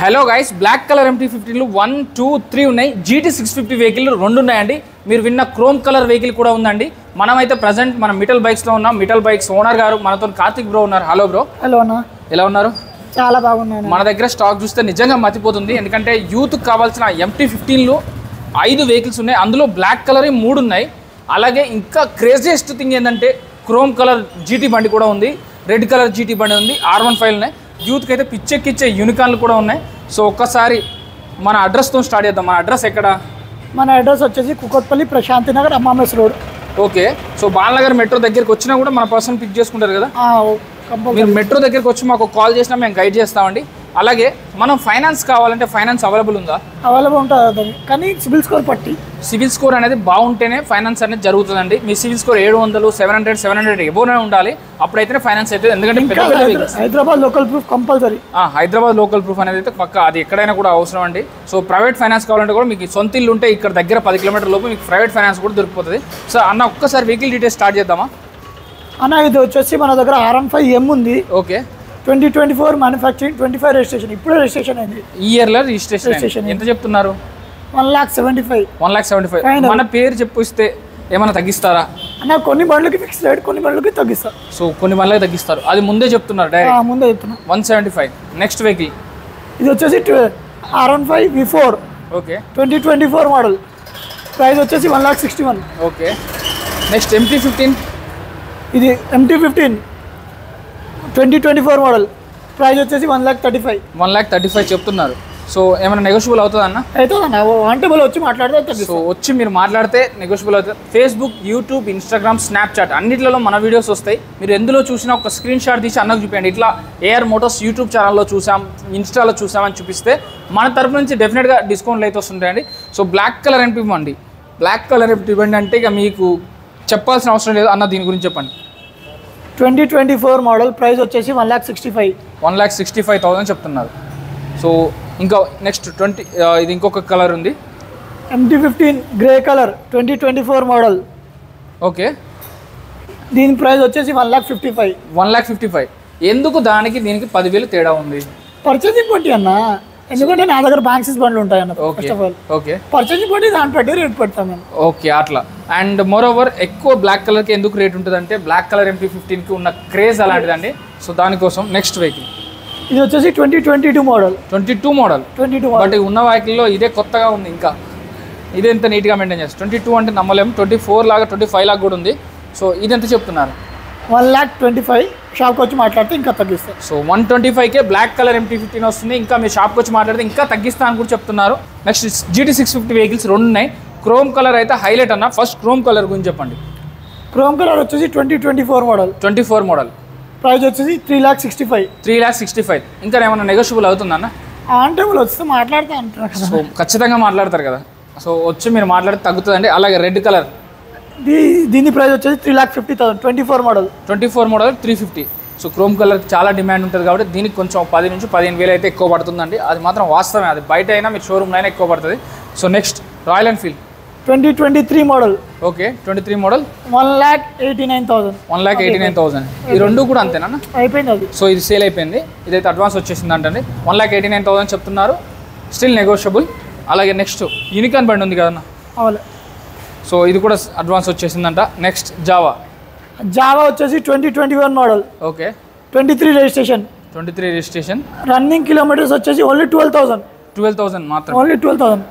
Hello guys, black colour MT-15లు 1, 2, 3 ఉన్నాయి. GT650 vehicle 2 ఉన్నాయండి. మీరు విన్న క్రోమ్ కలర్ వెహికల్ కూడా ఉందండి. మనమైతే ప్రజెంట్ మనం మిటల్ బైక్స్లో ఉన్నాం. మిటల్ బైక్స్ ఓనర్ గారు మనతో కార్తిక్ బ్రో ఉన్నారు. Hello bro. హలో అన్న, ఎలా ఉన్నారు? చాలా బాగున్నాను. మన దగ్గర స్టాక్ చూస్తే నిజంగా మతిపోతుంది. ఎందుకంటే యూత్కి కావాల్సిన MT-15లు 5 వెహికల్స్ ఉన్నాయి. అందులో బ్లాక్ కలర్ 3 ఉన్నాయి. అలాగే ఇంకా క్రేజియస్ట్ థింగ్ ఏంటంటే క్రోమ్ కలర్ GT బండి కూడా ఉంది, రెడ్ కలర్ GT బండి ఉంది, R15 ఉన్నాయి. యూత్కి అయితే పిచ్చెక్కిచ్చే యూనికార్న్లు కూడా ఉన్నాయి. సో ఒక్కసారి మన అడ్రస్తో స్టార్ట్ చేద్దాం. మన అడ్రస్ ఎక్కడ? మన అడ్రస్ వచ్చేసి కుకట్పల్లి ప్రశాంతి నగర్ అమ్మామెస్ road. Okay. So Balanagar metro దగ్గరికి వచ్చినా కూడా మన పర్సన్ పిక్ చేసుకుంటారు కదా. మీరు మెట్రో దగ్గరికి వచ్చి మాకు కాల్ చేసినా మేము గైడ్ చేస్తామండి. అలాగే మనం ఫైనాన్స్ కావాలంటే ఫైనాన్స్ అవైలబుల్ ఉందా? అవైలబుల్ ఉంటుంది, కానీ సిబిల్ స్కోర్ పట్టి సిబిల్ స్కోర్ అనేది బాగుంటేనే ఫైనాన్స్ అనేది జరుగుతుందండి. మీ సిబిల్ స్కోర్ 700, 700 ఎబోనే ఉండాలి. అప్పుడైతే ఫైనాన్స్ అవుతుంది. ఎందుకంటే Hyderabad local proof compulsory. Hyderabad local proof అనేది అయితే పక్క, అది ఎక్కడైనా కూడా అవసరం అండి. సో ప్రైవేట్ ఫైనాన్స్ కావాలంటే కూడా మీకు సొంత ఇల్లు ఉంటే ఇక్కడ దగ్గర 10 కిలోమీటర్ల లోపు మీకు ప్రైవేట్ ఫైనాన్స్ కూడా దొరికిపోతుంది. సో అన్న ఒక్కసారి వెహికల్ డీటెయిల్స్ స్టార్ట్ చేద్దామా అన్న? ఇది వచ్చేసి మన దగ్గర R15M ఉంది. ఓకే. 2024 manufacturing, 25 registration. ఇప్పుడే రిజిస్ట్రేషన్ అయింది. ఈ ఇయర్లో రిజిస్ట్రేషన్. ఎంత చెప్తున్నారు? 1,75,000. 1,75,000. మన పేరు చెప్పిస్తే ఏమైనా తగ్గిస్తారా అన్న? కొన్ని బండ్లకి ఫిక్స్ రేట్, కొన్ని బండ్లకి తగ్గిస్తారు. సో కొన్ని బండ్లకి తగ్గిస్తారు, అది ముందే చెప్తున్నారు డైరెక్ట్. ముందే చెప్తున్నా. 175. నెక్స్ట్ వెహికల్ ఇది వచ్చేసి R15 V4. Okay. 2024 model. Price వచ్చేసి 1,61,000. ఓకే. Next MT-15. ఇది MT-15 2024 మోడల్. ప్రైస్ వచ్చేసి 1,35,000. 1,35,000 చెప్తున్నారు. సో ఏమైనా నెగోషియబుల్ అవుతుంది అన్న? అవుతుందన్న, వాంటబుల్ వచ్చి మాట్లాడితే. సో వచ్చి మీరు మాట్లాడితే నెగోషియబుల్ అవుతుంది. ఫేస్బుక్, యూట్యూబ్, ఇన్స్టాగ్రామ్, స్నాప్చాట్ అన్నింటిలో మన వీడియోస్ వస్తాయి. మీరు ఎందులో చూసినా ఒక స్క్రీన్ షాట్ తీసి అన్నకు చూపించండి. ఇట్లా AR మోటార్స్ యూట్యూబ్ ఛానల్లో చూసాం, ఇన్స్టాలో చూసామని చూపిస్తే మన తరపు నుంచి డెఫినెట్గా డిస్కౌంట్లు అయితే వస్తుంటాయండి. సో బ్లాక్ కలర్ MT బండి, బ్లాక్ కలర్ MT బండి అంటే ఇక మీకు చెప్పాల్సిన అవసరం లేదు అన్న. దీని గురించి చెప్పండి. 2024 మోడల్. ప్రైస్ వచ్చేసి 1,65,000. 1,65,000 చెప్తున్నారు. సో ఇంకా నెక్స్ట్ ఇది ఇంకొక కలర్ ఉంది, MT-15 grey colour 2024 model. Okay. దీని ప్రైస్ వచ్చేసి 1,55,000. 1,55,000. ఎందుకు దానికి దీనికి 10,000 తేడా ఉంది? పర్చేసింగ్ బట్టి అన్న, ఎందుకంటే నా దగ్గర బ్యాంక్సిస్ బండ్లు ఉంటాయన్న. First of all okay. Purchasing బట్టి దాన్ని బట్టి రేట్ పెడతాం మేము. ఓకే అట్లా. అండ్ మోర్ ఓవర్ ఎక్కువ బ్లాక్ కలర్కి ఎందుకు రేట్ ఉంటుంది అంటే బ్లాక్ కలర్ MT-15కి ఉన్న క్రేజ్ అలాంటిదండి. సో దానికోసం నెక్స్ట్ వెహికల్ ఇది వచ్చేసి 2022 మోడల్. 22 మోడల్. బట్ ఉన్న వెహికల్లో ఇదే కొత్తగా ఉంది. ఇంకా ఇదే ఎంత నీట్గా మెయింటైన్ చేస్తారు. 22 అంటే నమ్మలేము. 24 లాగా 25 లాగా కూడా ఉంది. సో ఇది ఎంత చెప్తున్నారు? 1,25,000. షాప్కి వచ్చి మాట్లాడితే ఇంకా తగ్గిస్తారు. సో 125,000కే బ్లాక్ కలర్ MT-15 వస్తుంది. ఇంకా మీ షాప్కి వచ్చి మాట్లాడితే ఇంకా తగ్గిస్తా అని కూడా చెప్తున్నారు. నెక్స్ట్ GT650 వెహికల్స్ 2 ఉన్నాయి. క్రోమ్ కలర్ అయితే హైలైట్ అన్న. ఫస్ట్ క్రోమ్ కలర్ గురించి చెప్పండి. క్రోమ్ కలర్ వచ్చేసి 2024 మోడల్. 24 మోడల్. ప్రైస్ వచ్చేసి 3,65,000. 3,65,000. ఇంకా ఏమైనా నెగోషియబుల్ అవుతుందన్న? ఆన్ టైంలో వస్తే మాట్లాడుతూ అంటున్నారు కదా. సో ఖచ్చితంగా మాట్లాడతారు కదా. సో వచ్చి మీరు మాట్లాడితే తగ్గుతుందండి. అలాగే రెడ్ కలర్, దీని ప్రైస్ వచ్చేసి 3,50,000. 24 model. 24 model 350. So chrome colour చాలా డిమాండ్ ఉంటుంది కాబట్టి దీనికి కొంచెం 10 నుంచి 15,000 అయితే ఎక్కువ పడుతుందండి. అది మాత్రం వాస్తవమే. అది బయట అయినా మీరు షోరూమ్లో అయినా ఎక్కువ పడుతుంది. So next royal Enfield 2023 model. Okay. 23 model 1,89,000. 1,89,000. ఈ రెండు కూడా అంతేనా? అయిపోయింది అది. సో ఇది సేల్ అయిపోయింది. ఇదైతే అడ్వాన్స్ వచ్చేసింది అంటండి. 1,89,000 చెప్తున్నారు. Still negotiable. అలాగే నెక్స్ట్ యూనికార్న్ బండి ఉంది కదన్న. అవును. సో ఇది కూడా అడ్వాన్స్ వచ్చేసిందంట. నెక్స్ట్ జావా వచ్చేసి 2021 model. Okay. 23 registration. 23 registration. Running kilometres వచ్చేసి ఓన్లీ 12,000. 12,000 మాత్రం. ఓన్లీ 12,000.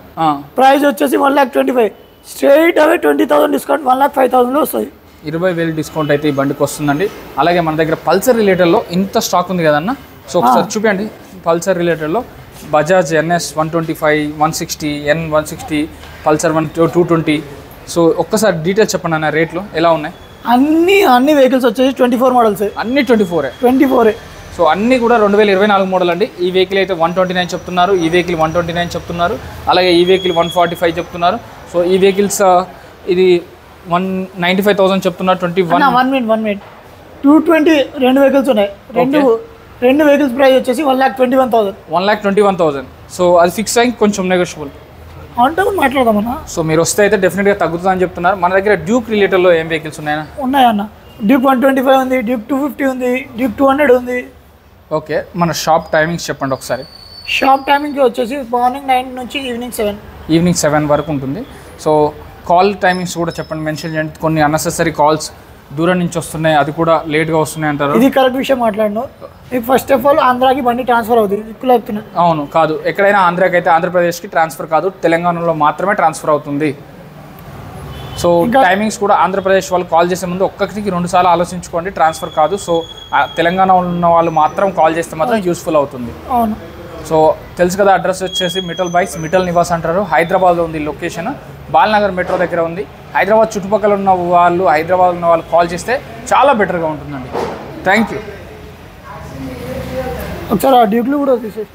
ప్రైస్ వచ్చేసి 1,25,000. స్ట్రైట్ అవే 20,000 డిస్కౌంట్ 1,05,000లో వస్తుంది. 20,000 డిస్కౌంట్ అయితే ఈ బండికి వస్తుందండి. అలాగే మన దగ్గర పల్సర్ రిలేటెడ్లో ఇంత స్టాక్ ఉంది కదన్న. సో ఒకసారి చూపించండి. పల్సర్ రిలేటెడ్లో Bajaj NS 125, 160, N160, Pulsar 220. So ఒక్కసారి డీటెయిల్స్ చెప్పండి అన్న. రేట్లు ఎలా ఉన్నాయి? అన్ని వెహికల్స్ వచ్చేసి 24 మోడల్స్. అన్ని 24. సో అన్నీ కూడా 2024 మోడల్ అండి. ఈ వెహికల్ అయితే 129 చెప్తున్నారు. ఈ వెహికల్ 129 చెప్తున్నారు. అలాగే ఈ వెహికల్ 145 చెప్తున్నారు. సో ఈ వెహికల్స్ ఇది 195,000 చెప్తున్నారు. 21. 1 మినిట్ 220 రెండు వెహికల్స్ ఉన్నాయి. రెండు వెహికల్స్ ప్రైస్ వచ్చేసి 1,21,000. 1,21,000. సో అది ఫిక్స్ అయ్యి కొంచెం నెగోషియబుల్. అంటే మాట్లాడదామన్నా. సో మీరు వస్తే అయితే డెఫినెట్గా తగ్గుతుందని చెప్తున్నారు. మన దగ్గర డ్యూక్ రిలేటెడ్లో ఏం వెహికల్స్ ఉన్నాయన్న? డ్యూక్ 125 ఉంది, డ్యూక్ 250 ఉంది, డ్యూక్ 200 ఉంది. ఓకే. మన షాప్ టైమింగ్స్ చెప్పండి ఒకసారి. షాప్ టైమింగ్ వచ్చేసి మార్నింగ్ 9 నుంచి ఈవినింగ్ 7 వరకు ఉంటుంది. సో కాల్ టైమింగ్స్ కూడా చెప్పండి, మెన్షన్ చేయండి. కొన్ని అన్నెసెసరీ కాల్స్ దూరం నుంచి వస్తున్నాయి, అది కూడా లేట్గా వస్తున్నాయి అంటారు. ఇది కరెక్ట్ విషయం మాట్లాడను. మీకు ఫస్ట్ ఆఫ్ ఆల్ ఆంధ్రాకి బండి ట్రాన్స్ఫర్ అవుతుంది, ఎక్కువ అవుతున్నాయి. అవును, కాదు, ఎక్కడైనా ఆంధ్రాకి అయితే ఆంధ్రప్రదేశ్కి ట్రాన్స్ఫర్ కాదు, తెలంగాణలో మాత్రమే ట్రాన్స్ఫర్ అవుతుంది. సో టైమింగ్స్ కూడా ఆంధ్రప్రదేశ్ వాళ్ళు కాల్ చేసే ముందు ఒక్కరికి 2 సార్లు ఆలోచించుకోండి, ట్రాన్స్ఫర్ కాదు. సో తెలంగాణలో ఉన్న వాళ్ళు మాత్రం కాల్ చేస్తే మాత్రం యూస్ఫుల్ అవుతుంది. అవును. సో తెలుసు కదా, అడ్రస్ వచ్చేసి మిటల్ బైక్స్, మిటల్ నివాస్ అంటారు. హైదరాబాద్లో ఉంది లొకేషన్, బాలనగర్ మెట్రో దగ్గర ఉంది. హైదరాబాద్ చుట్టుపక్కల ఉన్న వాళ్ళు, హైదరాబాద్ ఉన్న వాళ్ళు కాల్ చేస్తే చాలా బెటర్గా ఉంటుందండి. Thank you. ఒకసారి ఆ డ్యూక్లు కూడా తీసేసి